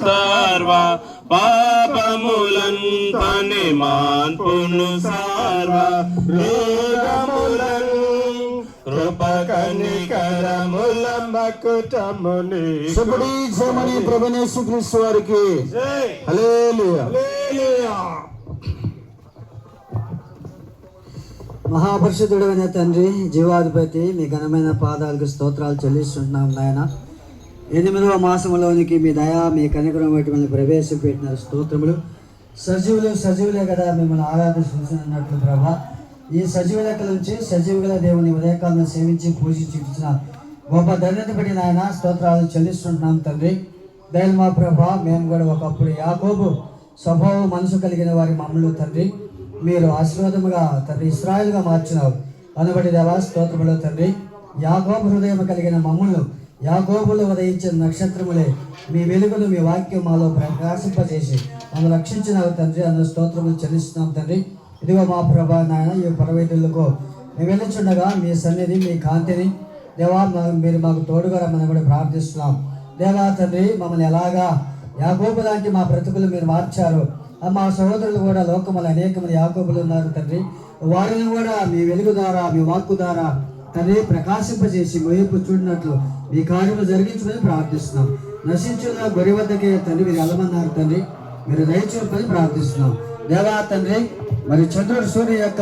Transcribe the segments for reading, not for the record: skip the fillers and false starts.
సర్వ పాపములన్ తని మాన్పును సర్వ రోగములన్ కృపకనికరముల మకుటముని చెప్పడి జయమని ప్రభువైన యేసుక్రీస్తు వారికి హల్లెలూయా. మహాపరిశుద్ధుడైన తండ్రి, జీవాధిపతి, మీ ఘనమైన పాదాలకు స్తోత్రాలు చెల్లిస్తుంటున్నాం నాయన. 8వ మాసంలోనికి మీ దయా మీ కనికరం బట్టి మిమ్మల్ని ప్రవేశపెట్టిన స్తోత్రములు. సజీవులే కదా మిమ్మల్ని ఆరాధిస్తున్నట్లు ప్రభా, ఈ సజీవ లెక్కల నుంచి సజీవుల దేవుని ఉదయకాలను సేవించి పూజించి ఇచ్చిన గొప్ప ధన్యత బట్టి నాయన స్తోత్రాలు చెల్లిస్తుంటున్నాం తండ్రి. దయలు మా ప్రభా, మేము కూడా ఒకప్పుడు యాకోబు స్వభావం మనసు కలిగిన వారి మమ్మల్ని తండ్రి మీరు ఆశీర్వాదముగా తండ్రి ఇశ్రాయేలుగా మార్చినావు. అనుబడి దేవా స్తోత్రములు తండ్రి. యాకోబు హృదయం కలిగిన మమ్మల్ని యాకోబులో ఉదయించిన నక్షత్రములే మీ వెలుగును మీ వాక్యం మాలో ప్రకాశింపజేసి మమ్మల్ని రక్షించినావు తండ్రి. అందులో స్తోత్రములు చెల్లిస్తున్నాం తండ్రి. ఇదిగో మా ప్రభా నాయన, ఈ పరవైతులకు మేము వెళ్ళుచుండగా మీ సన్నిధి మీ కాంతిని దేవా మీరు మాకు తోడుగా రమ్మని కూడా ప్రార్థిస్తున్నాం. దేవా తండ్రి, మమ్మల్ని ఎలాగా యాకోబు లాంటి మా బ్రతుకులు మీరు మార్చారు. మా సహోదరులు కూడా లోకములు అనేక మంది యాకోబులు ఉన్నారు తండ్రి. వారిని కూడా మీ వెలుగు ద్వారా మీ వాక్కు ద్వారా తండ్రి ప్రకాశింపజేసి వైపు చూడినట్లు మీ కార్యము జరిగించమని ప్రార్థిస్తున్నాం. నశించిన గొర్రె వద్దకే తండ్రి మీరు వెళ్ళమన్నారు తండ్రి. మీరు దయచూపని ప్రార్థిస్తున్నాం. దేవా తండ్రి, మరి చంద్రుడు సూర్యుని యొక్క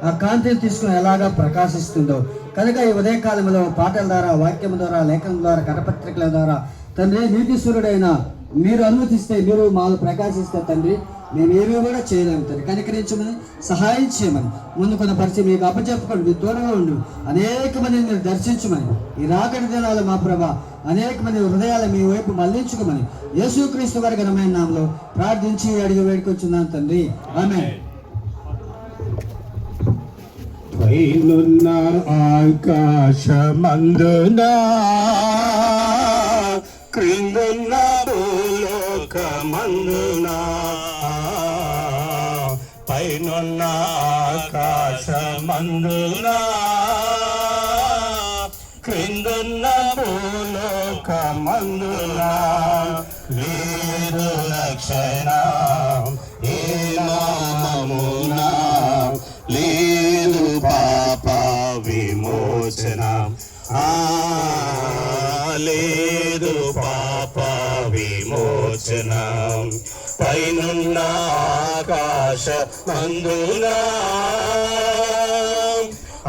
ఆ కాంతిని తీసుకుని ఎలాగా ప్రకాశిస్తుందో కనుక ఈ ఉదయకాలంలో పాటల ద్వారా, వాక్యం ద్వారా, లేఖనం ద్వారా, కరపత్రికల ద్వారా తండ్రి నీతి సూర్యుడైన మీరు అనుమతిస్తే, మీరు మాలో ప్రకాశిస్తే తండ్రి మేమేమీ కూడా చేయలేము తండ్రి. కనికరించమని సహాయం చేయమని ముందు కొన్ని పరిచయం మీకు అప్పచెప్పుకోండి. మీరు తోడుగా ఉండు. అనేక మందిని మీరు దర్శించమని ఈ రాకటి దినాలు మా ప్రభా అనేక మంది హృదయాలు మీ వైపు మళ్లించుకోమని యేసుక్రీస్తు వారి ఘనమైన నామములో ప్రార్థించి అడిగి వేడుకొచ్చున్నాను తండ్రి. ఆమేన్. పైనున్న ఆకాశమందున క్రిందున్న భూలోకమందున పైనున్న ఆకాశమందున క్రిందున్న భూలోకమందున లేదు రక్షణ ఏ నామమున లేదు పాప విమోచన లేదు పాప విమోచన పైనున్న ఆకాశమందున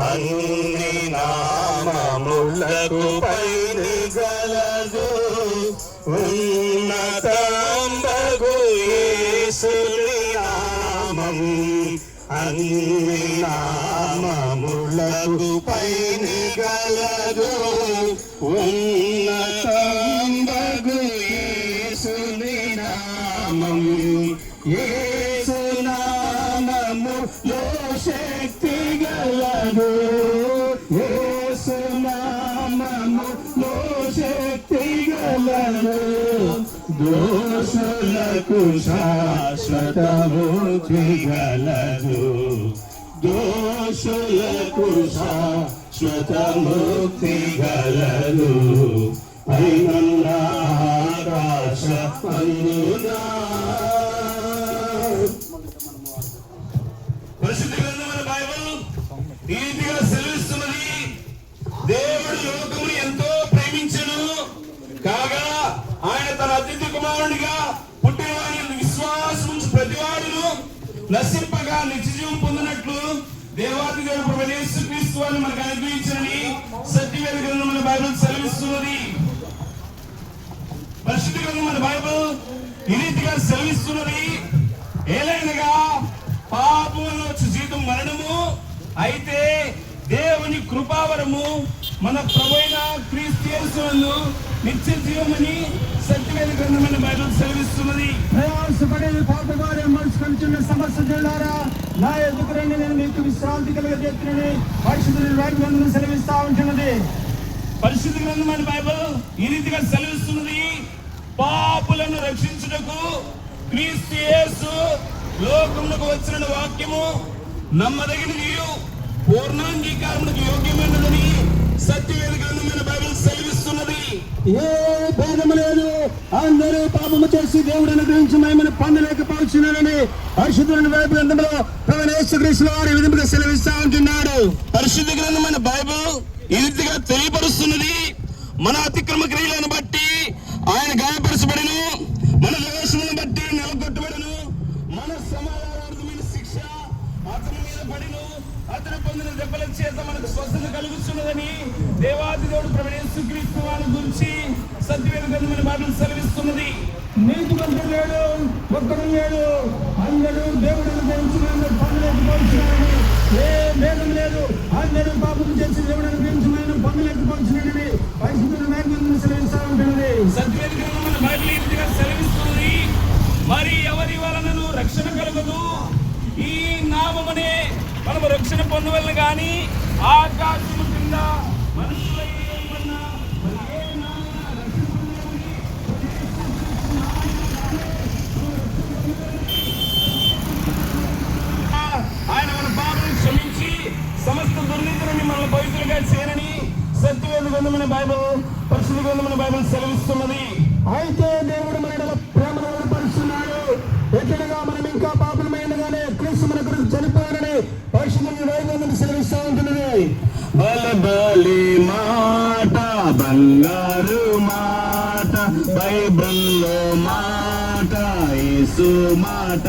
అన్ని నామములకు పైని గలదు ఉన్నతంబగు యేసుని నామం అన్ని నామములకు పైని గలదు ఉన్నతంబగు యేసుని నామం యేసు నామములో శక్తి గలదు యేసు నామములో శక్తి గలదు దోషులకు శాశ్వత ముక్తి గలదు దోషులకు శాశ్వత ముక్తి గలదు పైనున్న ఆకాశమందున. పరిశుద్ధ గ్రంథమైన బైబిల్ ఈ రీతిగా సెలవిస్తున్నది. దేవుడు లోకమును ఎంతో ప్రేమించెను కాగా ఆయన తన అతిథి కుమారునిగా పుట్టిన వారి విశ్వాసం ప్రతివాడును నశింపగా నిత్యజీవం పొందినట్లు దేవాది దేవుడు ప్రభువైన యేసుక్రీస్తు వారిని మనకు అనుగ్రహించనని సత్యవేద గ్రంథమైన బైబిల్ సెలవిస్తున్నది. పరిశుద్ధ గ్రంథమైన బైబిల్ ఈ రీతిగా సెలవిస్తున్నది. ఏలైనగా పాపములో వచ్చే జీతం మరణము, అయితే దేవుని కృపావరము మన ప్రభువైన క్రీస్తు యేసునందు నిత్య జీవమని సత్యవేద గ్రంథమైన బైబిల్ సెలవిస్తున్నది. ప్రయాసపడి పాపగారే మనసుకొనిచున్న సమస్యలారా నా ఎదుగు రండి, నేను మీకు విశ్రాంతి కలుగజేస్తున్నని పరిశుద్ధ గ్రంథం సెలవిస్తా ఉంటున్నది. పరిశుద్ధ గ్రంథమైన బైబిల్ ఈ రీతిగా సెలవిస్తున్నది. పాపులను రక్షించుటకు క్రీస్తు యేసు లోకమునకు వచ్చిన వాక్యము నమ్మదగినది పూర్ణాంగీకారమునకు యోగ్యమైనదని సత్యవేద గ్రంథమైన బైబిల్ సెలవిస్తుంది. సెలవిస్తున్నది. ఏ భేదము లేదు, అందరూ పాపము చేసి దేవుడు అనుగ్రహించి మహిమను పొందలేకపోతున్నారని పరిశుద్ధులైన బైబిల్ గ్రంథంలో ప్రభువైన యేసుక్రీస్తు వారు ఈ విధంగా సెలవిస్తా ఉంటున్నాడు. పరిశుద్ధ గ్రంథమైన బైబిల్ ఈ రీతిగా తెలియపరుస్తున్నది. మన అతిక్రమ క్రియలను బట్టి ఆయన గాయపరచబడను, మన దోషములను బట్టి నిలగొట్టబడను, మన సమాధానార్థమైన శిక్ష అతని మీద పడిను, అతను పొందిన దెబ్బల చేత మనకు స్వస్థత కలుగుతున్నదని దేవాది దేవుడు ప్రభువైన యేసుక్రీస్తు వారి గురించి సత్యవేద గ్రంథమైన బైబిల్ సెలవిస్తున్నది. నీతిమంతుడు లేడు, ఒక్కడు లేడు, అందరూ దేవుడు అనుగ్రహించిన పొందలేకపోతున్నారని. ఏ భేదం లేదు, అందరూ పాపం చేసి దేవుడు అనుగ్రహించిన పొందలేకపోతున్నారని పరిశుద్ధులైన బైబిల్ సెలవిస్తా ఉంటున్నది. సత్యవేద గ్రంథమైన బైబిల్ ఈ రీతిగా సెలవిస్తున్నది. మరి ఎవరి వలనను రక్షణ కలగదు, ఈ నామమునే మనము రక్షణ పొందవలను గాని ఆకాశము కింద మనుషుల ఏమన్నా మరి ఏ నామమున రక్షణ పొందవలని ఆయన మన పాపలను క్షమించి సమస్త దుర్నీతులని మన పవిత్రంగా చేయనని సత్యవేద గ్రంథమైన బైబిల్ పరిశుద్ధ గ్రంథమైన బైబిల్ సెలవిస్తున్నది. అయితే దేవుడు మన యెడల ప్రేమను వెలువరుస్తున్నాడు. ఎట్లనగా మనం ఇంకా పాపులమైనగానే క్రీస్తు మన కొరకు చనిపోయారని పరిశుద్ధులైన బైబిల్ సెలవిస్తా ఉంటున్నది. బలబలి మాట, బంగారు మాట, బైబిల్లో మాట, యేసు మాట.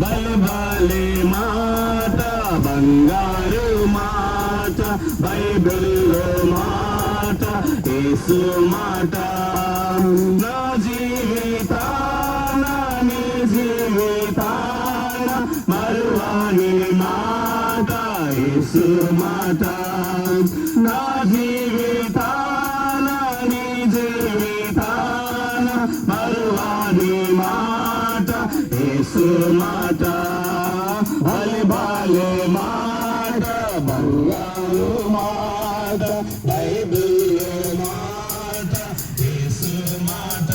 బలబలి మాట, బంగారు మాట, బైబిల్లో మాట, యేసు మాట. నా జీవితాన నీ జీవితాన మరువాని మాట, యేసు మాట. నా జీవితాన నీ జీవితాన మరువాని మాట, యేసు మాట. బలిబాలే మాట, బంగారు మాట, బైబిల్ మాట, యేసు మాట.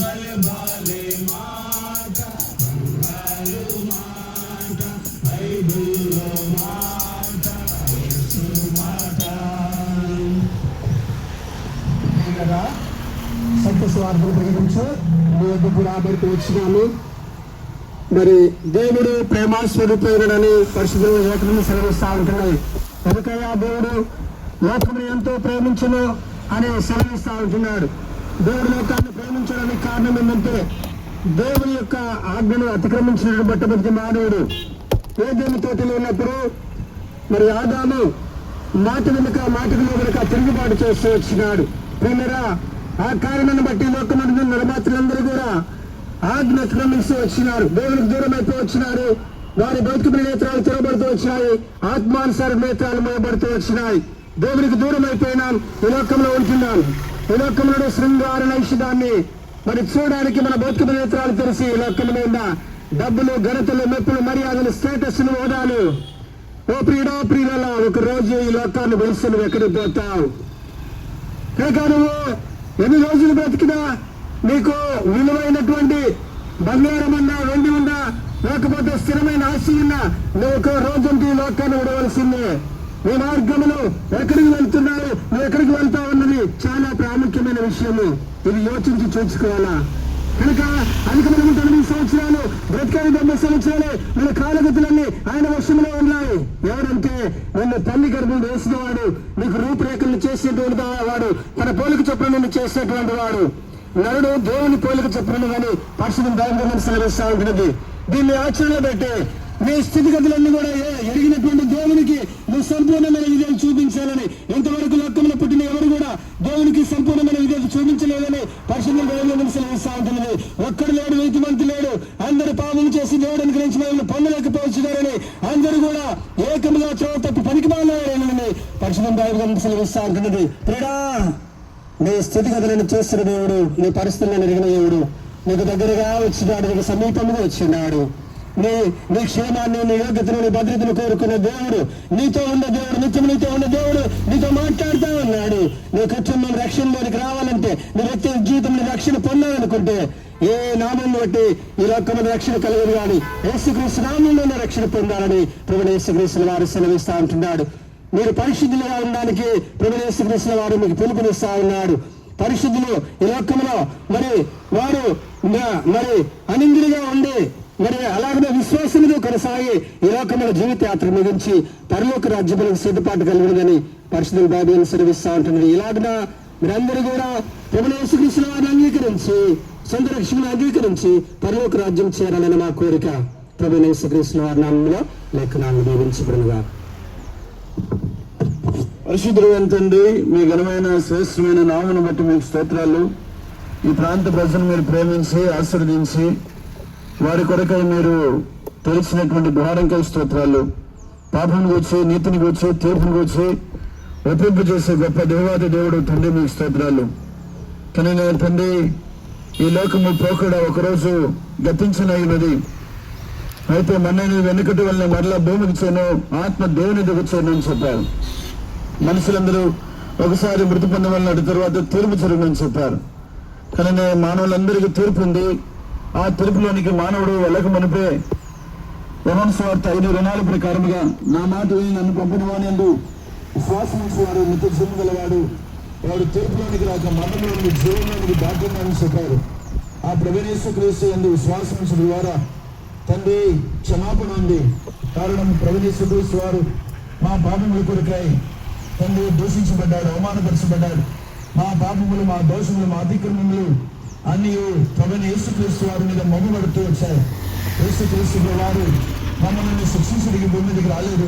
బలిబాలే మాట, బంగారు మాట, బైబిల్ మాట, యేసు మాట. కదా సత్య స్వార్థం ప్రకటించు మీ వద్దకు రాబడికి వచ్చినాము. మరి దేవుడు ప్రేమాస్వరూపుడని పరిశుద్ధుల లేఖనం సెలవిస్తా ఉంటున్నాయి. ఎందుకయ్యా దేవుడు లోకమును ఎంతో ప్రేమించును అని సెలవిస్తా ఉంటున్నాడు. దేవుడు లోకాన్ని ప్రేమించడానికి కారణం ఏంటంటే దేవుని యొక్క ఆజ్ఞను అతిక్రమించినట్టు బట్టబట్టి మానవుడు ఏదేని తోటలో ఉన్నప్పుడు మరి ఆదాము మాట వెనుక మాటకు వెనుక తిరుగుబాటు చేస్తూ వచ్చినాడు. ప్రేమరా ఆ కారణాన్ని బట్టి లోకమందు నరమాత్రులందరూ కూడా ఆజ్ఞ అతిక్రమిస్తూ వచ్చినారు. దేవునికి దూరం అయిపోయి వచ్చినారు. వారి భౌతిక నేత్రాలు తెరబడుతూ వచ్చినాయి, ఆత్మానుసార నేత్రాలు మూయబడుతూ వచ్చినాయి. దేవునికి దూరం అయిపోయినాం, ఈ లోకంలో ఉంటున్నాం. ఈ లోకంలో శృంగార నైషధాన్ని మరి చూడడానికి మన భౌతిక నేత్రాలు తెరిచి ఈ లోకంలో ఉన్న డబ్బులు, ఘనతలు, మెప్పులు, మర్యాదలు, స్టేటస్లు, హోదాలు. ఓ ప్రియుడా ప్రియుల, ఒక రోజు ఈ లోకాన్ని వెలిసి నువ్వు ఎక్కడికి పోతావు? కనుక నువ్వు ఎన్ని రోజులు బ్రతికినా నీకు విలువైనటువంటి బంగారం ఉన్నా, వెండి ఉన్నా, లేకపోతే స్థిరమైన ఆస్తి ఉన్నా నువ్వు ఒక రోజంటే ఈ లోకాన్ని విడవలసిందే. నీ మార్గములు ఎక్కడికి వెళ్తున్నావు, నువ్వు ఎక్కడికి వెళ్తా ఉన్నది చాలా ప్రాముఖ్యమైన విషయము. ఇది యోచించి చూసుకోవాలా. కనుక అందుకు మనం 9 సంవత్సరాలు బ్రతకాలి, 90 సంవత్సరాలు మన కాలగతులన్నీ ఆయన వశంలో ఉన్నాయి. ఎవరంటే నిన్ను తల్లి గర్భం వేసినవాడు, నీకు రూపురేఖలు చేసేటువంటి వాడు, తన పోలిక చొప్పున నిన్ను చేసేటువంటి వాడు. నరుడు దేవుని పోలిక చొప్పున కానీ పరిశుద్ధ దైవం సెలవిస్తా ఉంటున్నది. దీన్ని ఆచరణలో పెట్టి నీ స్థితిగతులన్నీ కూడా ఎరిగినటువంటి దేవునికి నువ్వు సంపూర్ణమైన విధేయత చూపించాలని. ఇంతవరకు లోకంలో పుట్టిన ఎవరు కూడా దేవునికి సంపూర్ణమైన విధేయత చూపించలేదని పరిశుద్ధ దైవం సెలవిస్తా ఉంటున్నది. ఒక్కడు లేడు, నీతిమంతుడు లేడు, అందరూ పాపం చేసి దేవుడు అనుగ్రహించిన వాళ్ళని పొందలేకపోతున్నారని, అందరూ కూడా ఏకముగా చోట తప్పి పనికి మానేవారని పరిశుద్ధ దైవం సెలవిస్తా ఉంటున్నది. ప్రియుడా, నీ స్థితిగతులను చేస్తున్న దేవుడు, నీ పరిస్థితులను ఎరిగిన దేవుడు నీకు దగ్గరగా వచ్చినాడు, నీకు సమీపంగా వచ్చినాడు. నీ క్షేమాన్ని, నీ యోగ్యతను, నీ భద్రతను కోరుకున్న దేవుడు, నీతో ఉన్న దేవుడు, నిత్యం నీతో ఉన్న దేవుడు నీతో మాట్లాడుతూ ఉన్నాడు. నీ కుటుంబం రక్షణలోనికి రావాలంటే, నీ వ్యక్తి జీవితంలో రక్షణ పొందాలనుకుంటే ఏ నామం బట్టి ఈ లోకమైన రక్షణ కలగదు కానీ యేసుక్రీస్తు నామంలోనే రక్షణ పొందాలని ప్రభువైన యేసుక్రీస్తు వారు సెలవిస్తా ఉంటున్నాడు. మీరు పరిశుద్ధులుగా ఉండడానికి ప్రభువైన యేసుక్రీస్తు వారు మీకు పిలుపునిస్తా ఉన్నాడు. పరిశుద్ధులు ఈ లోకంలో మరి వారు మరి అనిందులుగా ఉండి మరి అలాగనే విశ్వాసముతో కొనసాగి ఈ లోకంలో జీవిత యాత్ర ముగించి పరలోక రాజ్యములకు సిద్ధపాటు కలిగినదని పరిశుద్ధుల బైబిల్ సెలవిస్తా ఉంటున్నది. ఇలాగన మీరందరూ కూడా ప్రభువైన యేసుక్రీస్తు వారిని అంగీకరించి సొంత రక్షణను అంగీకరించి పరలోక రాజ్యం చేరాలని మా కోరిక. ప్రభువైన యేసుక్రీస్తు వారి నామములో లేఖనాలను దీవించబడునుగా. పరిశుద్ధుడైన తండ్రి, మీ ఘనమైన శ్రేష్టమైన నామను బట్టి మీకు స్తోత్రాలు. ఈ ప్రాంత ప్రజలను మీరు ప్రేమించి ఆశీర్వదించి వారి కొరకై మీరు తెలిసినటువంటి ద్వారంకై స్తోత్రాలు. పాపను కూర్చి, నీతిని కూర్చి, తీర్పును కూర్చి ఒప్పింపు చేసే గొప్ప దేవాది దేవుడు తండ్రి మీకు స్తోత్రాలు. కానీ నేను తండ్రి, ఈ లోకము పోకడ ఒకరోజు గతించినది, అయితే మన్నని వెనుకటి వల్ల మరలా భూమికి చేను, ఆత్మ దేవుని దిగుచేను అని చెప్పారు. మనుషులందరూ ఒకసారి మృతి పొందవలన తర్వాత తీర్పు జరుగునని చెప్పారు. కానీ మానవులందరికీ తీర్పు ఉంది. ఆ తీర్పులోనికి మానవుడు వెళ్ళక మునిపే యోహాను సువార్త 5:4 ప్రకారముగా నా మాట విని నన్ను పంపిన వాని విశ్వాసం వాడు నిత్య జీవం గలవాడు, వాడు తీర్పులోనికి రాక మరణంలోనికి జీవంలోనికి దాటున్నాడని చెప్పారు. ఆ ప్రభువైన యేసుక్రీస్తు యందు విశ్వాసం ద్వారా తండ్రి క్షమాపణ ఉంది. కారణం ప్రభువైన యేసుక్రీస్తు వారు మా పాపముల కొరకై తండ్రి దూషించబడ్డాడు, అవమానపరచబడ్డాడు. మా పాపములు, మా దోషములు, మా అతిక్రమములు అన్ని ప్రభువైన యేసుక్రీస్తు వారి మీద మొమ్మబడుతూ వచ్చాయి. యేసుక్రీస్తు వారు మమ్మల్ని శిక్షించడానికి భూమి మీదకి రాలేదు.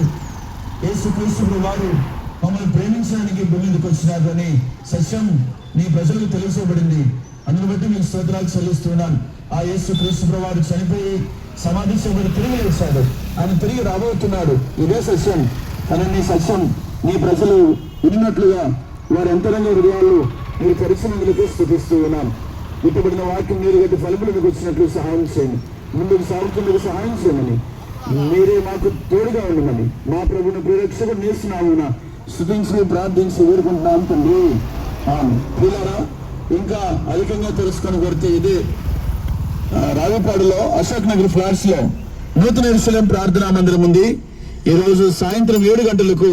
యేసుక్రీస్తు వారు మమ్మల్ని ప్రేమించడానికి భూమి మీదకి వచ్చినారు అని సత్యం నీ ప్రజలకు తెలియబడింది. అందును బట్టి మీకు స్తోత్రాలు చెల్లిస్తున్నాను. ఆ యేసుక్రీస్తు వారు చనిపోయి సమాధి చేయబడి తిరిగి వేశాడు. ఆయన తిరిగి రాబోతున్నాడు. ఇదే సత్యం. కానీ నీ సత్యం నీ ప్రజలు విన్నట్లుగా వారి అంతరంగ హృదయాలు మీరు పరిచయంలోకి స్థుతిస్తూ ఉన్నాను. ఇప్పబడిన వాక్యం మీరు గట్టి ఫలములు మీకు వచ్చినట్లు సహాయం చేయండి. ముందుకు సాగుతున్నకు సహాయం చేయమని, మీరే మాకు తోడుగా ఉండమని మా ప్రభుని ప్రియరక్షకుడు నేస్తున్నామున స్తుతించి ప్రార్థించి వేడుకుంటున్నాం తండ్రి. పిల్లరా, ఇంకా అధికంగా తెలుసుకొని కొడితే ఇదే రావిపాడులో అశోక్ నగర్ ఫ్లాట్స్ లో నూతన యెరూషలేము ప్రార్థనా మందిరం ఉంది. ఈ రోజు సాయంత్రం 7 గంటలకు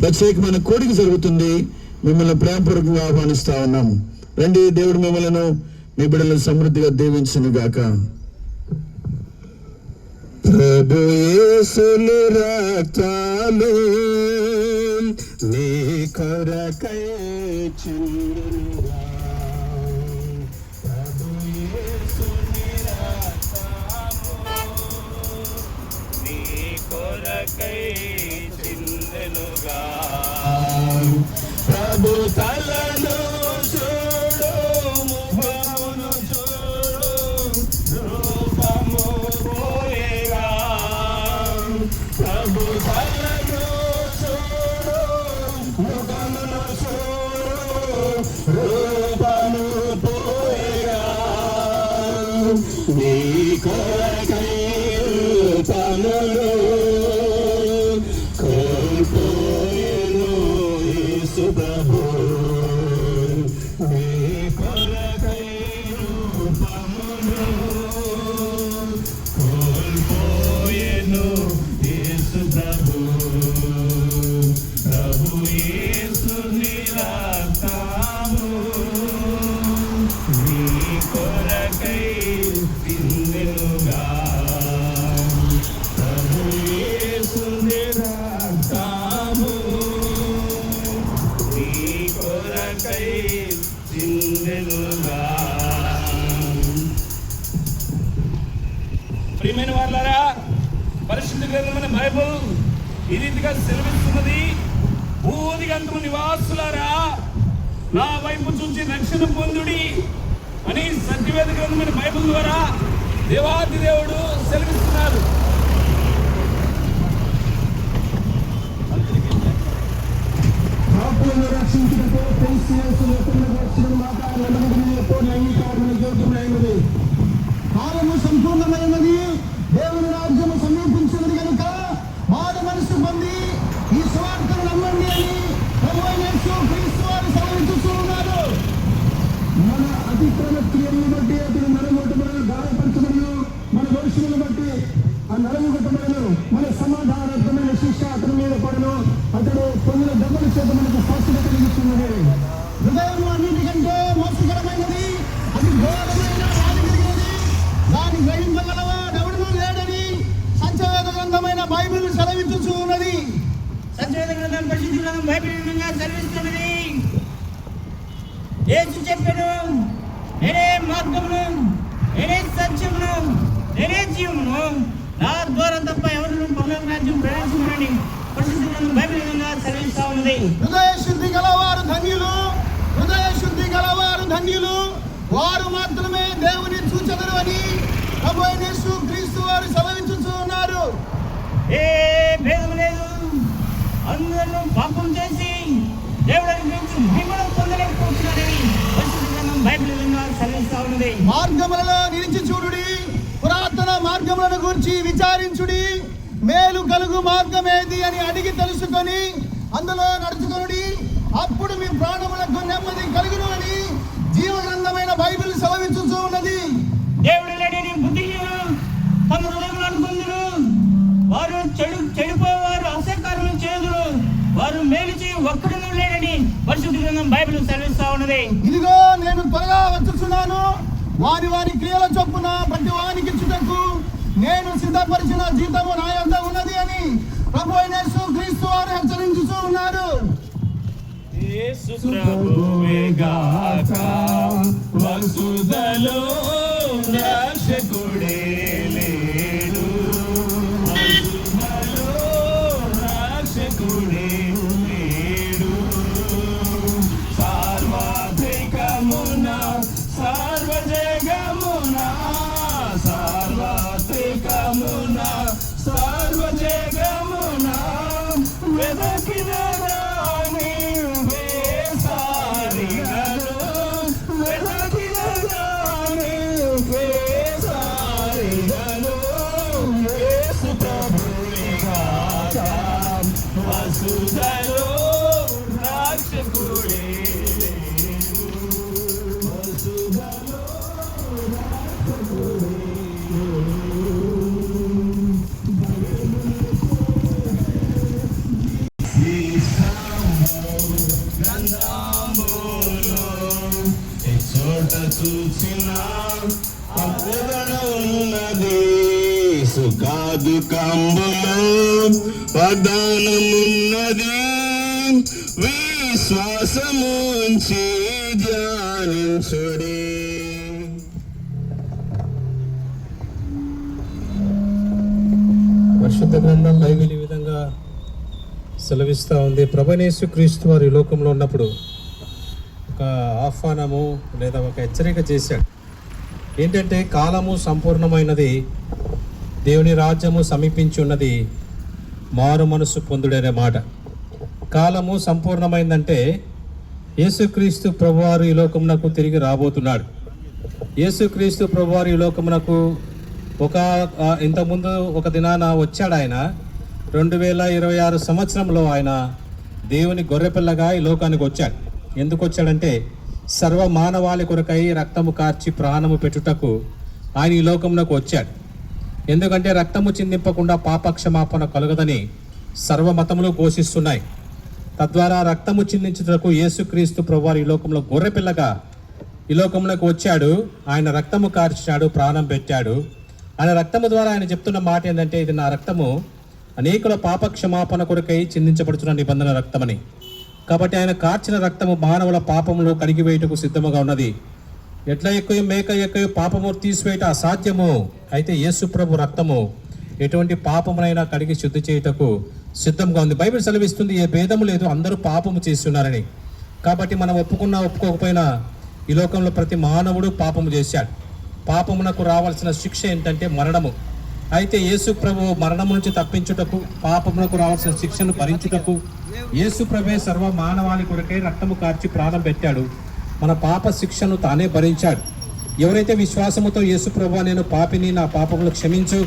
ప్రత్యేకమైన కోడిక జరుగుతుంది. మిమ్మల్ని ప్రేమపూర్వకంగా ఆహ్వానిస్తా ఉన్నాము. రండి, దేవుడు మిమ్మల్ని మీ బిడ్డలను సమృద్ధిగా దీవించును గాక. ప్రభు యేసుని రక్తము నీ కొరకై చిందెనుగా. ప్రభు యేసుని రక్తము నీ కొరకై చిందెనుగా. ప్రభు తలను చూడు, ముఖమును చూడు, రూపము పోయేగా. ప్రభు తలను చూడు, ముఖమును చూడు, రూపము పోయేగా. నీ కొరకై రూపమును కోల్పోయేను యేసు ప్రభు. నీ కొరకై రూపమును కోల్పోయేను యేసు ప్రభు. ప్రభు యేసుని రక్తము నీ కొరకై చిందెనుగా. ప్రభు యేసుని రక్తము నీ కొరకై చిందెనుగా. ప్రియమైన వారులారా, పరిశుద్ధ గ్రంథమైన బైబిల్ ఈ రీతిగా సెలవిస్తున్నది. భూదిగంతము నివాసులారా, నా వైపు చూచి రక్షణ పొందుడి అని సత్యవేద గ్రంథమైన బైబిల్ ద్వారా దేవాది దేవుడు సెలవిస్తున్నారు. పాపులను రక్షించుటకు క్రీస్తు యేసు లోకమునకు వచ్చిన మాట నమ్మకమైన పూర్ణ అంగీకారమున యోగ్యమైనది. కాలము సంపూర్ణమైనది, దేవుని రాజ్యము సమీపించినది కనుక మారు మనసు పొంది ఈ సువార్తను నమ్మండి అని ప్రభువైన యేసు క్రీస్తు వారు సెలవిస్తూ ఉన్నారు. మన అతిక్రమ క్రియలను బట్టి అతను నరగొట్టబడను, గాయపరచబడను. మన దోషములను బట్టి ఆ నరగొట్టబడను. మన సమాధానమైన శిక్ష అతని మీద పడను. అతడు పొందిన దెబ్బల చేత మనకు స్వస్థత కలిగిస్తున్నది. హృదయం అన్నిటికంటే మోసకరమైనది, అది ఘోరమైన వ్యాధి కలిగినది, దాని గ్రహింపగలవాడు ఎవడునూ లేడని సంచవేద గ్రంథమైన బైబిల్ సెలవిస్తూ ఉన్నది. సంచవేద గ్రంథం పరిశుద్ధ గ్రంథం బైబిల్ విధంగా సెలవిస్తున్నది. యేసు చెప్పెను, నేనే మార్గమును, నేనే సత్యమును, నేనే జీవమును, నా ద్వారా తప్ప ఎవరు పరలోక రాజ్యం ప్రవేశించరని పరిశుద్ధ గ్రంథం బైబిల్ విధంగా సెలవిస్తా ఉన్నది. హృదయ శుద్ధి గలవారు ధన్యులు, హృదయ శుద్ధి గలవారు ధన్యులు, వారు మాత్రమే దేవుని చూచెదరు అని ప్రభువైన యేసు క్రీస్తు వారు సెలవించుచూ ఉన్నారు. ఏ భేదం లేదు, అందరూ పాపం చేసి దేవుడిని గురించి మహిమను పొందలేకపోతున్నారని పరిశుద్ధ గ్రంథం బైబిల్ విధంగా సెలవిస్తా ఉన్నది. మార్గములలో నిలిచి చూడుడి, పురాతన మార్గములను గురించి విచారించుడి, మేలు కలుగు మార్గం ఏది అని అడిగి తెలుసుకొని అందులో నడుచుకొనుడి, అప్పుడు మీ ప్రాణములకు నెమ్మది కలుగును అని జీవగ్రంథమైన బైబిల్ సెలవించుచూ ఉన్నది. దేవుడు లేడని బుద్ధిహీనులు తమ హృదయంలో అనుకుందురు, వారు చెడిపోవారు, అసహకారం చేదురు, వారు మేలు చేయి ఒక్కడును లేడని పరిశుద్ధ గ్రంథం బైబిల్ సెలవిస్తా ఉన్నది. ఇదిగో నేను త్వరగా వచ్చుచున్నాను, వారి వారి క్రియల చొప్పున ప్రతి వానికి ఇచ్చుటకు నేను సిద్ధపరిచిన జీతము నా యొద్ద ఉన్నది అని ప్రభువైన యేసు క్రీస్తు వారు హెచ్చరించుతూ ఉన్నారు. యేసు ప్రభువేగాక వసుధలో రక్షకుడే లేడు, వసుధలో రక్షకుడే లేడు. సార్వత్రికమున సర్వజగమున, సార్వత్రికమున సర్వజగమున వెదకిన వసుధలో రక్షకుడే వసుధలో చోట చూసిన ఉన్నది, సుఖాదు కంబులో ప్రధానమున్నది, విశ్వాసముంచి ధ్యానించుడే. పరిశుద్ధ గ్రంథం బైబిల్ ఈ విధంగా సెలవిస్తూ ఉంది. ప్రభువైన యేసు క్రీస్తు వారు ఈ లోకంలో ఉన్నప్పుడు ఒక ఆహ్వానము లేదా ఒక హెచ్చరిక చేశాడు. ఏంటంటే కాలము సంపూర్ణమైనది, దేవుని రాజ్యము సమీపించి ఉన్నది, మారు మనసు పొందుడనే మాట. కాలము సంపూర్ణమైందంటే యేసుక్రీస్తు ప్రభువారు ఈ లోకమునకు తిరిగి రాబోతున్నాడు. యేసుక్రీస్తు ప్రభువారు ఈ లోకమునకు ఇంతకుముందు ఒక దినాన వచ్చాడు. ఆయన 2026 సంవత్సరంలో ఆయన దేవుని గొర్రెపిల్లగా ఈ లోకానికి వచ్చాడు. ఎందుకు వచ్చాడంటే సర్వ మానవాళి కొరకై రక్తము కార్చి ప్రాణము పెట్టుటకు ఆయన ఈ లోకమునకు వచ్చాడు. ఎందుకంటే రక్తము చిందింపకుండా పాపక్షమాపణ కలుగదని సర్వమతములు ఘోషిస్తున్నాయి. తద్వారా రక్తము చిందించుటకు యేసుక్రీస్తు ప్రభువారు ఈ లోకంలో గొర్రెపిల్లగా ఈ లోకంలోకి వచ్చాడు. ఆయన రక్తము కార్చాడు, ప్రాణం పెట్టాడు. ఆయన రక్తము ద్వారా ఆయన చెప్తున్న మాట ఏంటంటే, ఇది నా రక్తము అనేకుల పాపక్షమాపణ కొరకై చిందించబడుతున్న నిబంధన రక్తమని. కాబట్టి ఆయన కార్చిన రక్తము మానవుల పాపములు కడిగివేయుటకు సిద్ధముగా ఉన్నది. ఎట్లా ఎక్కువ మేక ఎక్కువ పాపము తీసివేయట అసాధ్యము. అయితే యేసు ప్రభు రక్తము ఎటువంటి పాపమునైనా కడిగి శుద్ధి చేయుటకు సిద్ధంగా ఉంది. బైబిల్ సెలవిస్తుంది, ఏ భేదము లేదు, అందరూ పాపము చేస్తున్నారని. కాబట్టి మనం ఒప్పుకున్నా ఒప్పుకోకపోయినా ఈ లోకంలో ప్రతి మానవుడు పాపము చేశాడు. పాపమునకు రావాల్సిన శిక్ష ఏంటంటే మరణము. అయితే యేసు ప్రభు మరణము నుంచి తప్పించుటకు, పాపమునకు రావాల్సిన శిక్షను భరించుటకు యేసు ప్రభే సర్వ మానవాళి కొరకై రక్తము కార్చి ప్రాణం పెట్టాడు. మన పాప శిక్షను తానే భరించాడు. ఎవరైతే విశ్వాసముతో యేసు ప్రభు నేను పాపిని, నా పాపములు క్షమించు,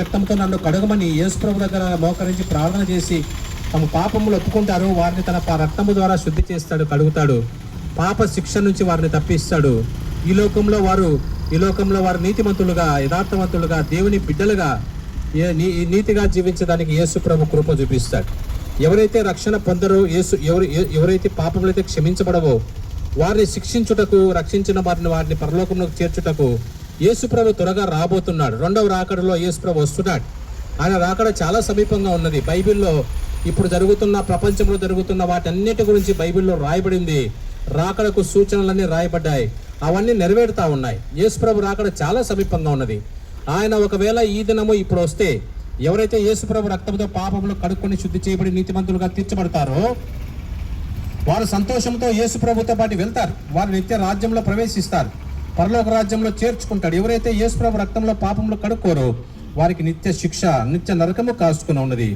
రక్తంతో నన్ను కడగమని యేసు ప్రభు దగ్గర మోకరించి ప్రార్థన చేసి తమ పాపములు ఒప్పుకుంటారో వారిని తన రక్తము ద్వారా శుద్ధి చేస్తాడు, కడుగుతాడు. పాప శిక్ష నుంచి వారిని తప్పిస్తాడు. ఈ లోకంలో వారు నీతిమంతులుగా, యథార్థవంతులుగా, దేవుని బిడ్డలుగా నీతిగా జీవించడానికి యేసు ప్రభు కృప చూపిస్తాడు. ఎవరైతే రక్షణ పొందరో ఎవరైతే పాపములైతే క్షమించబడవో వారిని శిక్షించుటకు, రక్షించిన వారిని పరలోకంలోకి చేర్చుటకు యేసుప్రభు త్వరగా రాబోతున్నాడు. రెండవ రాకడలో యేసుప్రభు వస్తున్నాడు. ఆయన రాకడ చాలా సమీపంగా ఉన్నది. బైబిల్లో ఇప్పుడు ప్రపంచంలో జరుగుతున్న వాటన్నిటి గురించి బైబిల్లో రాయబడింది. రాకడకు సూచనలన్నీ రాయబడ్డాయి. అవన్నీ నెరవేరుతా ఉన్నాయి. యేసుప్రభు రాకడ చాలా సమీపంగా ఉన్నది. ఆయన ఒకవేళ ఈ దినము ఇప్పుడు వస్తే ఎవరైతే యేసుప్రభు రక్తంతో పాపములు కడుక్కొని శుద్ధి చేయబడి నీతిమంతులుగా తీర్చబడతారో వారు సంతోషంతో యేసుప్రభుతో పాటు వెళ్తారు. వారు నిత్య రాజ్యంలో ప్రవేశిస్తారు, పరలోక రాజ్యంలో చేర్చుకుంటాడు. ఎవరైతే యేసుప్రభు రక్తంలో పాపములు కడుక్కోరో వారికి నిత్య శిక్ష, నిత్య నరకము కాసుకుని ఉన్నది.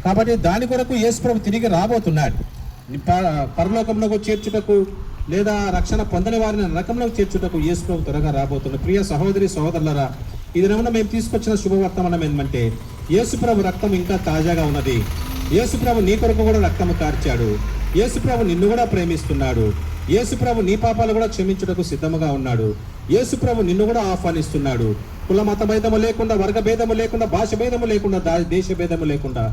కాబట్టి దాని కొరకు యేసుప్రభు తిరిగి రాబోతున్నాడు. పరలోకంలోకి చేర్చుటకు లేదా రక్షణ పొందని వారిని నరకంలోకి చేర్చుటకు యేసుప్రభు త్వరగా రాబోతున్నాడు. ప్రియ సహోదరి సహోదరులారా, ఈ దినమున మేము తీసుకొచ్చిన శుభవర్తమానం ఏంటంటే యేసుప్రభు రక్తం ఇంకా తాజాగా ఉన్నది. యేసుప్రభు నీ కొరకు కూడా రక్తము కార్చాడు. యేసుప్రభు నిన్ను కూడా ప్రేమిస్తున్నాడు. యేసుప్రభు నీ పాపాలు కూడా క్షమించుటకు సిద్ధముగా ఉన్నాడు. యేసుప్రభు నిన్ను కూడా ఆహ్వానిస్తున్నాడు. కుల మత భేదము లేకుండా, వర్గ భేదము లేకుండా, భాష భేదము లేకుండా, దేశ భేదము లేకుండా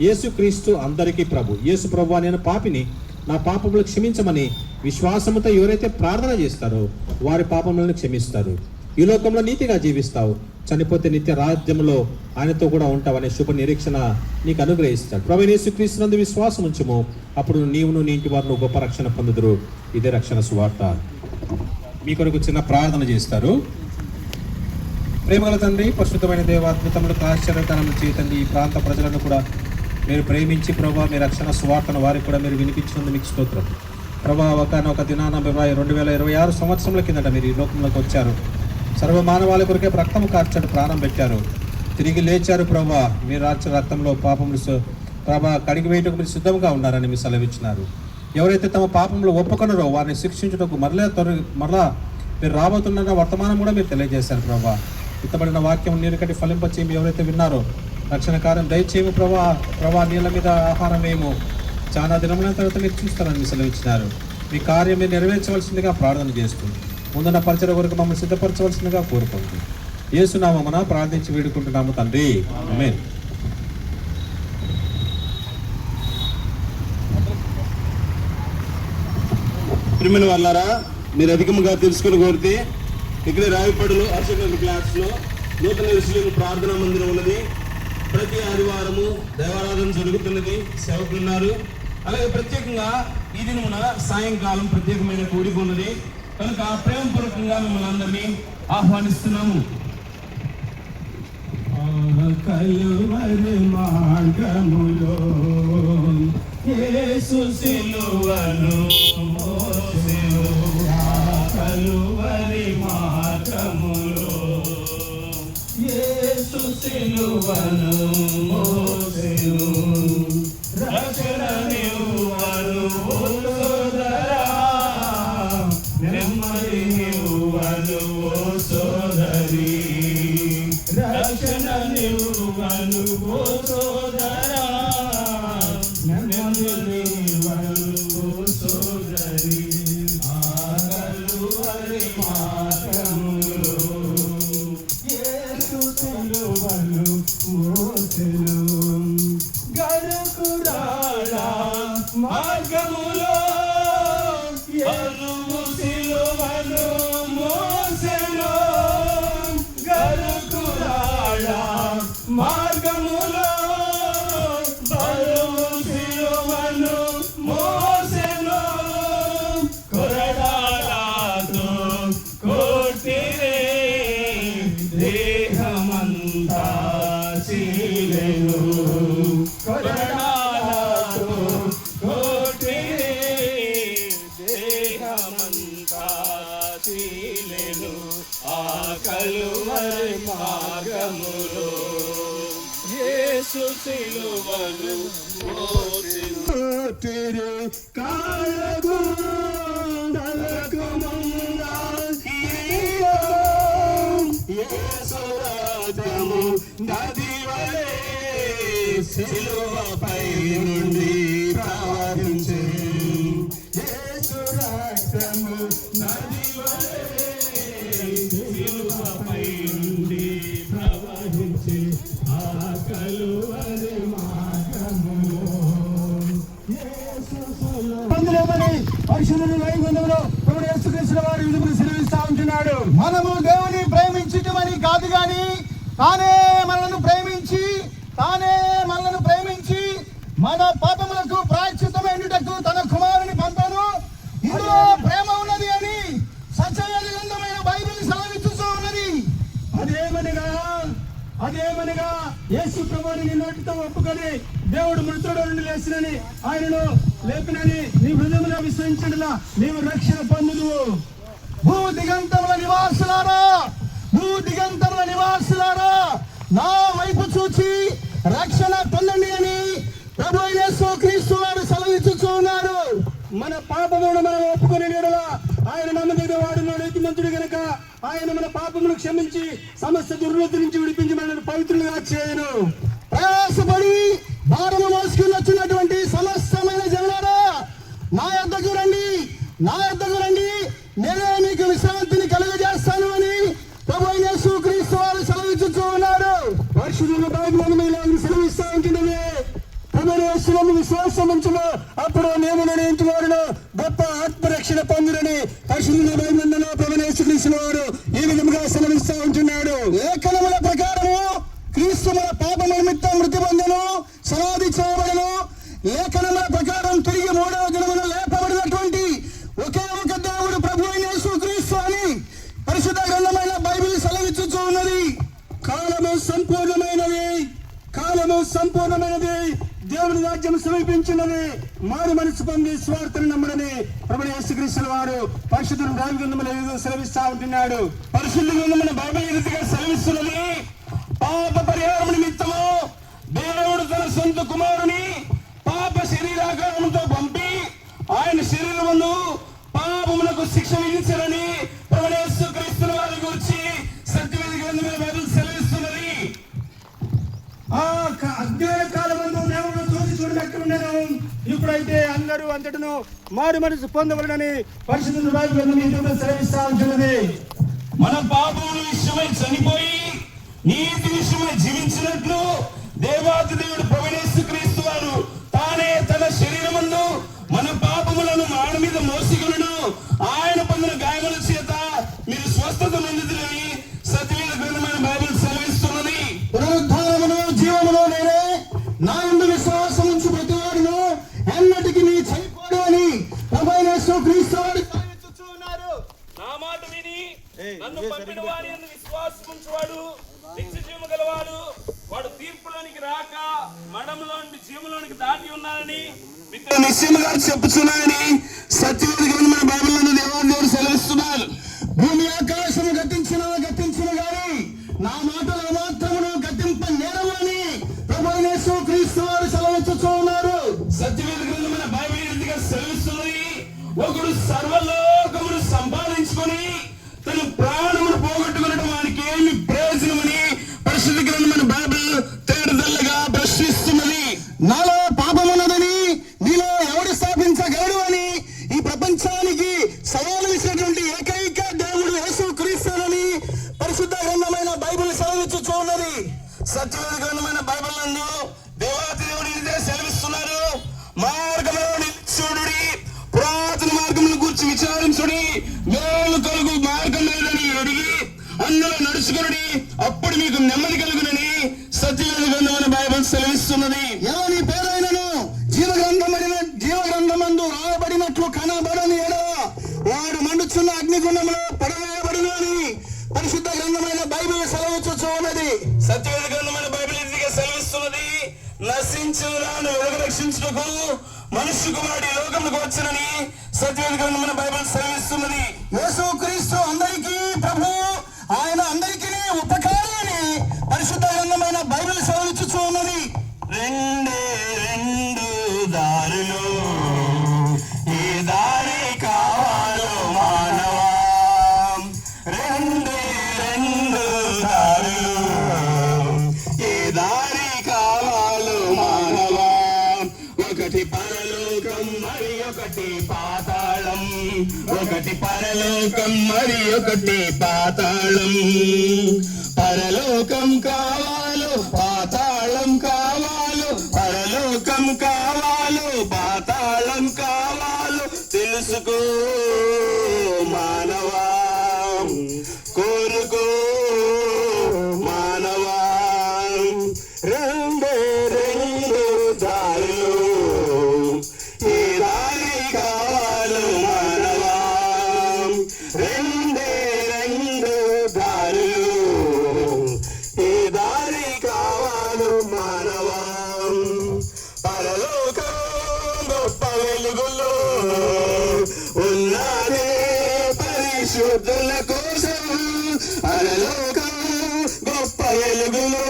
యేసుక్రీస్తు అందరికీ ప్రభు. యేసుప్రభు నేను పాపిని, నా పాపములు క్షమించమని విశ్వాసముతో ఎవరైతే ప్రార్థన చేస్తారో వారి పాపములను క్షమిస్తారు. ఈ లోకంలో నీతిగా జీవిస్తావు, చనిపోతే నిత్య రాజ్యంలో ఆయనతో కూడా ఉంటావనే శుభ నిరీక్షణ నీకు అనుగ్రహిస్తాడు. ప్రభువైన యేసుక్రీస్తునందు విశ్వాసం ఉంచుము, అప్పుడు నీవును నీ ఇంటి వారు గొప్ప రక్షణ పొందుదురు. ఇదే రక్షణ సువార్త. మీ కొరకు చిన్న ప్రార్థన చేస్తారు. ప్రేమగల తండ్రి, పరిశుద్ధమైన దేవాద్భుతములకు ఆశ్చర్యకరములు చేతండి. ఈ ప్రాంత ప్రజలను కూడా మీరు ప్రేమించి ప్రభావ మీ రక్షణ సువార్తను వారికి కూడా మీరు వినిపించినందుకు మీకు స్తోత్రం. ప్రభావ ఒక దినాన 2026 సంవత్సరంల కిందట మీరు ఈ లోకంలోకి వచ్చారు. సర్వమానవాళి కొరకే రక్తము కార్చడం ప్రాణం పెట్టారు, తిరిగి లేచారు. ప్రభా మీరు రాచిన రక్తంలో పాపములు ప్రభా కడిగి వేయటకు మీరు సిద్ధంగా ఉన్నారని మీరు సెలవిచ్చినారు. ఎవరైతే తమ పాపంలో ఒప్పుకొనరో వారిని శిక్షించుటకు మరలా మీరు రాబోతున్న వర్తమానం కూడా మీరు తెలియజేశారు. ప్రభా ఇత్తబడిన వాక్యం నీరు కట్టి ఫలింపచేయము. ఎవరైతే విన్నారో రక్షణ కార్యం దయచేయము. ప్రభా నీళ్ళ మీద ఆహారం ఏమో చాలా దినముల తర్వాత మీరు చూస్తారని మీరు సెలవిచ్చినారు. మీ కార్యం మీరు నెరవేర్చవలసిందిగా ప్రార్థన చేస్తుంది. ముందున్న పరిచయ కొరకు మమ్మల్ని సిద్ధపరచవలసిందిగా కోరుకుంటుంది. యేసునామమున ప్రార్థించి వేడుకుంటున్నాము తండ్రి, ఆమేన్. ప్రియమైన వాళ్ళారా, మీరు అధికంగా తెలుసుకుని కోరితే ఇక్కడ రావిపడులో అర్చకుల క్లాస్లో నూతన విషయంలో ప్రార్థనా మందిరం ఉన్నది. ప్రతి ఆదివారము దేవారాధన జరుగుతున్నది, సేవకులు ఉన్నారు. అలాగే ప్రత్యేకంగా ఈ దినమున సాయంకాలం ప్రత్యేకమైన కూడిక ఉన్నది. కనుక ప్రేమపూర్వకంగా మిమ్మల్ని అందరినీ ఆహ్వానిస్తున్నాము. కలువరి మార్గములో యేసు సిలువను మోసెను. కలువరి మార్గములో యేసు సిలువను మోసెను. రక్షణనివ్వను సోదరా, నెమ్మదినివ్వను సోదరి. రక్షణనివ్వను సోదరా, నెమ్మదినివ్వను సోదరి. ఆ కలువరి మార్గములో యేసు సిలువను మోసెను. గరుకురాలా మార్గములో యేసు సిలువను మోసెను. గరుకురాలా మార్గములో యేసు సిలువను మోసెను. కొరడాలతో కొట్టిరే దేహమంతా చీలెను. కొరడాలతో కొట్టిరే దేహమంతా చీలెను. ఆ కలువరి మార్గములో యేసు సిలువను మోసెను. కాళ్ళకు నలకు ముందా యేసు రాజ్యము నది వలె సిలువపై నుండి ప్రవహించే. యేసు రక్తము నది వలె సిలువపై నుండి ప్రవహించే. ఆ కలువరి మార్గములో పరిశుద్ధుని వైకుంఠంలో ప్రభువు యేసుక్రీస్తు వారి విధులు సెలవిస్తా ఉంటున్నాడు. మనము దేవుని ప్రేమించటమని కాదు గాని తానే మనల్ని ప్రేమించి మన పాపములకు ప్రాయశ్చిత్తమైనటకు తన కుమారుని పంపాను. ఇందులో ప్రేమ ఉన్నది అని సత్యవేద గ్రంథమైన బైబిల్ సెలవిస్తూ ఉన్నది. అదేమనగా యేసు ప్రభువుని నోటితో ఒప్పుకొని దేవుడు మృతుడు నుండి లేచినని ఆయనను లేపినని నీ హృదయంలో విశ్వసించడలా నీవు రక్షణ పొందుదువు. భూ దిగంతముల నివాసులారా నా వైపు చూచి రక్షణ పొందండి అని ప్రభువు యేసుక్రీస్తు వారు సెలవిస్తూ ఉన్నారు. మన పాపమును మనం ఒప్పుకొని నీడలా ఆయన నమ్మదగిన వాడు నీతిమంతుడు గనుక ఆయన మన పాపమును క్షమించి సమస్త దుర్నీతి నుంచి విడిపించి మనల్ని పవిత్రులుగా చేయను. ప్రయాసపడి భారము మోసుకుని వచ్చినటువంటి సమస్తమైన జనులారా నా యొద్దకు రండి నేనే మీకు విశ్రాంతిని కలుగజేస్తాను అని ప్రభువు యేసుక్రీస్తు వారు సెలవిస్తూ ఉన్నారు. పరిశుద్ధుల బైబిల్ మీలో సెలవిస్తూ ఉంటున్నది. ప్రభువు యేసునందు విశ్వాసం ఉంచును, అప్పుడు నేను నిర్ణయించువారును గొప్ప ఆత్మరక్షణ పొందునని పరిశుద్ధుల బైబిల్ ప్రభువు యేసుక్రీస్తు వారు ఈ విధముగా సెలవిస్తూ ఉంటున్నాడు. లేఖనముల ప్రకారము క్రీస్తు మన పాపముల నిమిత్తం మృతి పొందెను, సమాధి చేయబడెను. లేఖనముల ప్రకారం తిరిగి 3వ దినమున లేపబడినటువంటి ఒకే ఒక దేవుడు ప్రభువు యేసుక్రీస్తు అని పరిశుద్ధ గ్రంథమైన బైబిల్ సెలవిస్తూ ఉన్నది. కాలము సంపూర్ణమైనది, దేవుని రాజ్యం సమీపించినది. మారు మనసు పొంది స్వార్థను నమ్మడని ప్రభువు యేసుక్రీస్తు వారు పరిశుద్ధ గ్రంథములో సెలవిస్తా ఉంటున్నాడు. పరిశుద్ధ గ్రంథమైన బైబిల్ రీతిగా సెలవిస్తున్నది. పాప పరిహారం నిమిత్తము దేవుడు తన సొంత కుమారుని పాప శరీరాకారంతో పంపి ఆయన శరీరమును పాపములకు శిక్ష విధించారని ప్రభువు యేసుక్రీస్తు వారి గురించి సత్యవేద గ్రంథమైన బైబిల్ సెలవిస్తున్నది. అజ్ఞాన కాలమందు దేవుడు చూడనట్లుండెను. ఇప్పుడైతే అందరూ అంతటను మారు మనసు పొందవలనని పరిశుద్ధ బైబిల్ గ్రంథం సెలవిస్తా ఉంటున్నది. మన పాపముల విషయమై చనిపోయి నీతి విషయమై జీవించినట్లు దేవాది దేవుడు ప్రభువు యేసుక్రీస్తు వారు తానే తన శరీరమందు మన పాపములను మాన మీద మోసికొనును. ఆయన పొందిన గాయముల చేత మీరు స్వస్థత నొందుదురని సత్యవేద గ్రంథమైన బైబిల్ సెలవిస్తున్నది. పునరుద్ధానమును జీవమును నేనే, నా యందు విశ్వాసం ఉంచు ప్రతివాడును ఎన్నటికి నీ చనిపోడు అని ప్రభువు యేసుక్రీస్తు వారు సెలవిస్తూ ఉన్నారు. నా మాట విని నన్ను పంపిన వారి యందు విశ్వాసం ఉంచువాడు నిత్య జీవము గలవాడు, వాడు తీర్పులోనికి రాక మరణంలోని జీవములోనికి దాటి ఉన్నానని నిశ్చయముగా చెప్పుచున్నానని సత్యవేద గ్రంథమైన బైబిల్ దేవుడు సెలవిస్తున్నారు. భూమి ఆకాశము గతించిన గాని నా మాటలు మాత్రమును గతింప నేరము అని ప్రభువు యేసుక్రీస్తు వారు సెలవిస్తూ ఉన్నారు. సత్యవేద గ్రంథమైన బైబిల్ రీతిగా సెలవిస్తున్నది. ఒకడు సర్వలోకమును సంపాదించుకొని తన ప్రాణమును పోగొట్టుకునడం వానికి ఏమి ప్రయోజనమని పరిశుద్ధ గ్రంథమైన బైబిల్ తేడుదల్లగా ప్రశ్నిస్తున్నది. నాలో పాపమున్నదని నీలో ఎవడు స్థాపించగలడు అని ఈ ప్రపంచానికి సవాలు ఇచ్చినటువంటి ఏకైక దేవుడు యేసుక్రీస్తుని పరిశుద్ధ గ్రంథమైన బైబిల్ సెలవిస్తూ ఉన్నది. సత్యవేద గ్రంథమైన బైబిల్ నందు దేవాది దేవుడు ఇదే సెలవిస్తున్నారు. మార్గంలో నిలుచుడి, పురాతన మార్గముల గురించి విచారించుడి, మేలు కలుగు మార్గం లేదని అడిగి అందులో నడుచుకుని అప్పుడు మీకు నెమ్మది కలుగునని సత్యవేద గ్రంథమైన బైబిల్ సెలవిస్తున్నది. ఎవరి పేరైనను జీవగ్రంథమందు రాయబడినట్లు కనబడని ఎడల వాడు మండుచున్న అగ్నిగుండంలో పడవేయబడును అని పరిశుద్ధ గ్రంథమైన బైబిల్ సెలవిస్తూ ఉన్నది. సత్యవేద గ్రంథమైన బైబిల్ ఇదిగా సెలవిస్తున్నది. నశించును రక్షించుటకు మనుష్య కుమారుడు లోకములకు వచ్చునని సత్యవేద గ్రంథమైన బైబిల్ సెలవిస్తున్నది. యేసుక్రీస్తు అందరికీ ప్రభు, ఆయన అందరికీ ఉపకారి అని పరిశుద్ధ గ్రంథమైన బైబిల్ సెలవిస్తూ ఉన్నది. రెండే రెండు దారులు, ఈ దారి కావాలో మానవా. రెండే రెండు దారులు, ఈ దారి కావాలో మానవా. ఒకటి పరలోకం మరి ఒకటి పాతాళం, ఒకటి పరలోకం మరి ఒకటి పాతాళం. పరలోకం కావాలో పాతాళం కావాలో, పరలోకం కావాలో పాతాళం కావాలో తెలుసుకో తెలుసుకో మానవా, కోరుకో మానవా. రెండే రెండు దారులు, ఏ దారి కావాలి మానవా. రెండే రెండు దారులు, ఏ దారి కావాలి మానవా. పరలోకం గొప్ప వెలుగులో ఉన్నదే పరిశుద్ధుల కోసం. పరలోకం గొప్ప వెలుగులో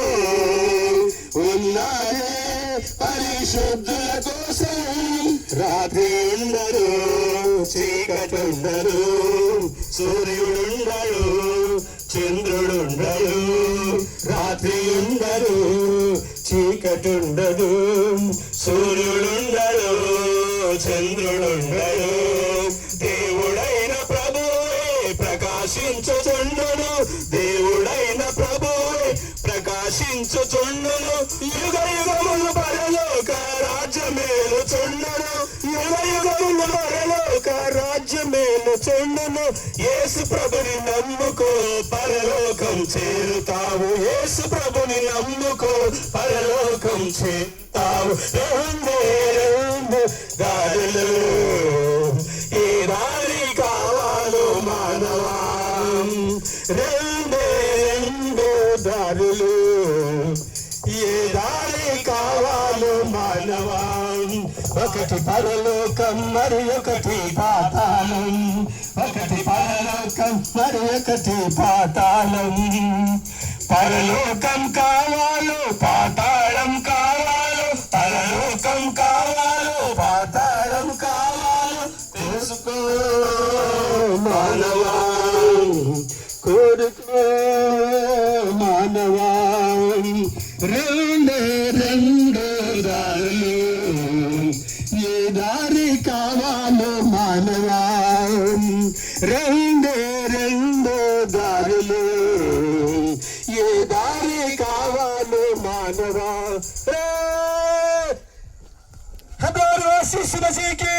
ఉన్నదే పరిశుద్ధుల కోసం. రాత్రి ఉండరు, చీకటుండరు, సూర్యుడుండరు, చంద్రుడుండరు. రాత్రి ఉండరు, చీకటుండదు, సూర్యుడుండడు, చంద్రుడుండడు. దేవుడైన ప్రభువే ప్రకాశించుచుండును, దేవుడైన ప్రభువే ప్రకాశించుచుండును. యుగ యుగములు పరలోక రాజ్యమేలుచుండును, యుగ యుగములు పరలోక రాజ్యమేలుచుండును. యేసు ప్రభుని నమ్ముకో పరలోకం చేరుతావు, యేసు ప్రభుని నమ్ముకో పరలోకం చేరుతావు. రెండే రెండు దారులు, ఏ దారి కావాలో మానవా. రెండే రెండు దారులు, ఏ దారి కావాలో మానవా. ఒకటి పరలోకం మరి ఒకటి పాతాళం, ఒకటి పరలోకం మరి ఒకటి పాతాళం. పరలోకం కావాలో పాతాళం కావాలో, పరలోకం కావాలో పాతాళం కావాలో తెలుసుకో మానవా, కోరుకో మానవా. రెండే రెండు దారులు, ఏ దారి కావాలో మానవా. రెండే రెండు దారులు, ఏ దారి కావాలో మానవా. హజారు శిశు మసీకి